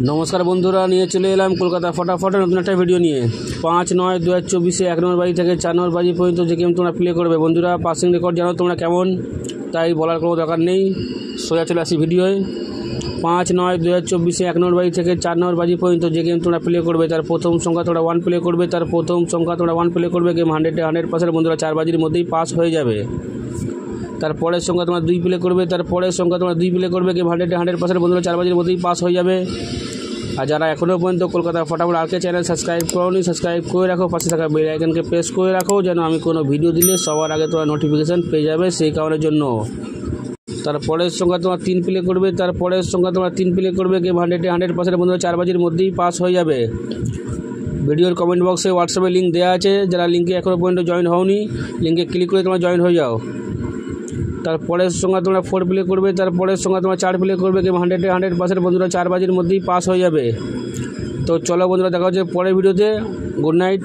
নমস্কার বন্ধুরা, নিয়ে চলে এলাম কলকাতা ফটাফটের নতুন একটা ভিডিও নিয়ে। 5/9/2024 1 নম্বর বাজি থেকে 4 নম্বর বাজি পর্যন্ত যে গেম তোমরা প্লে করবে। বন্ধুরা, পাসিং রেকর্ড জানো তোমরা কেমন, তাই বলার কোনো দরকার নেই, সোজা চলে আসি ভিডিওয়। 5/9/2024 1 নম্বর বাজি থেকে 4 নম্বর বাজি পর্যন্ত যে গেম তোমরা প্লে করবে তার প্রথম সংখ্যা তোমরা 1 প্লে করবে, তার প্রথম সংখ্যা তোমরা 1 প্লে করবে। গেম 100% বন্ধুরা 4 বাজির মধ্যেই পাস হয়ে যাবে। তারপরের সংখ্যা তোমরা 2 প্লে করবে, তারপরের সংখ্যা তোমরা 2 প্লে করবে। গেম 100% বন্ধুরা 4 বাজির মধ্যেই পাস হয়ে যাবে। আর যারা এখনও পর্যন্ত কলকাতা ফটাফট আরকে চ্যানেল সাবস্ক্রাইব করোনি, সাবস্ক্রাইব করে রাখো, পাশে থাকা বেল আইকনকে প্রেস করে রাখো, যেন আমি কোনো ভিডিও দিলে সবার আগে তোমরা নোটিফিকেশান পেয়ে যাবে, সেই কারণের জন্য। তারপরের সংখ্যা তোমরা 3 প্লে করবে, তারপরের সংখ্যা তোমরা 3 প্লে করবে। গেম 100% বন্ধুরা 4 বাজির মধ্যেই পাস হয়ে যাবে। ভিডিওর কমেন্ট বক্সে হোয়াটসঅ্যাপে লিঙ্ক দেওয়া আছে, যারা লিঙ্কে এখনও পর্যন্ত জয়েন হওনি লিঙ্কে ক্লিক করে তোমরা জয়েন হয়ে যাও। তারপরের সংখ্যা তোমরা 4 প্লে করবে, তারপরের সংখ্যা তোমরা 4 প্লে করবে। গেম 100% বন্ধুরা 4 বাজির মধ্যেই পাস হয়ে যাবে। তো চলো বন্ধুরা, দেখা হচ্ছে পরের ভিডিওতে। Good night.